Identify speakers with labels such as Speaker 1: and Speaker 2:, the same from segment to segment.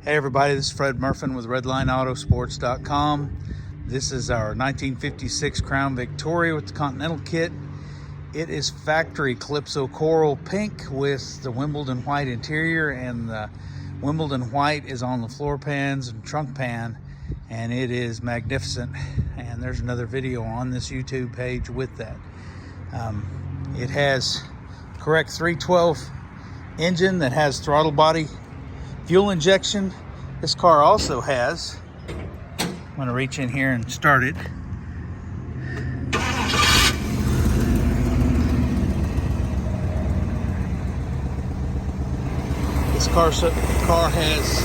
Speaker 1: Hey everybody, this is Fred Murphin with RedlineAutosports.com. This is our 1956 Crown Victoria with the Continental kit. It is factory Calypso Coral Pink with the Wimbledon White interior, and the Wimbledon White is on the floor pans and trunk pan, and it is magnificent. And there's another video on this YouTube page with that. It has correct 312 engine that has throttle body fuel injection. This car also has, I'm going to reach in here and start it. This car has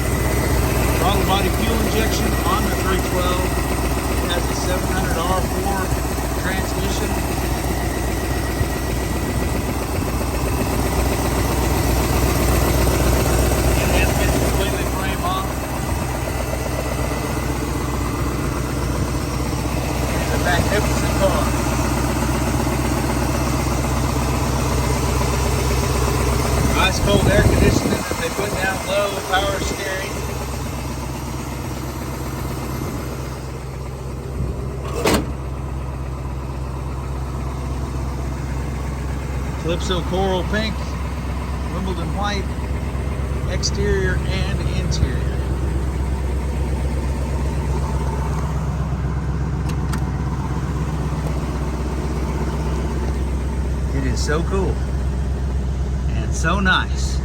Speaker 1: throttle body fuel injection on the 312. It has a 700R4 transmission. Magnificent car. Ice cold air conditioning that they put down low, power steering. Calypso Coral Pink, Wimbledon White, exterior and interior. It is so cool and so nice.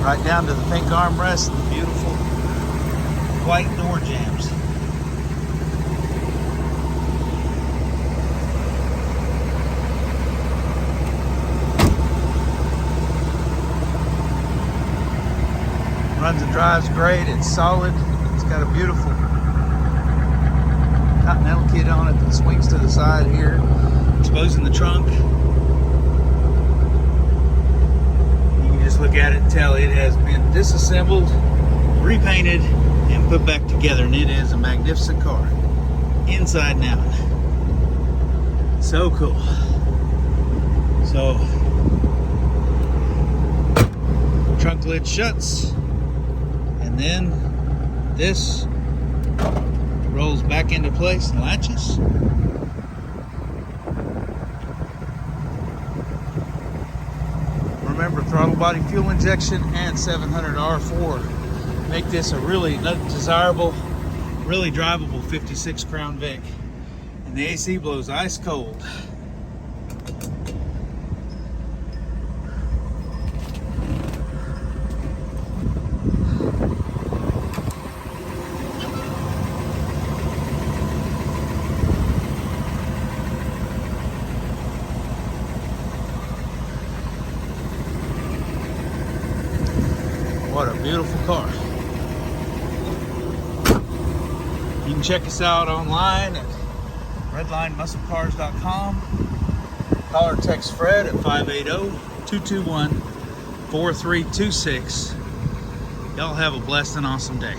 Speaker 1: Right down to the pink armrest and the beautiful white door jambs. Runs and drives great. It's solid. It's got a beautiful Continental kit on it that swings to the side here, exposing the trunk. You can just look at it and tell it has been disassembled, repainted, and put back together, and it is a magnificent car, inside and out. So cool. So, trunk lid shuts. And then this rolls back into place and latches. Remember, throttle body fuel injection and 700R4 make this a really desirable, really drivable 56 Crown Vic. And the AC blows ice cold. What a beautiful car. You can check us out online at redlinemusclecars.com. Call or text Fred at 580-221-4326. Y'all have a blessed and awesome day.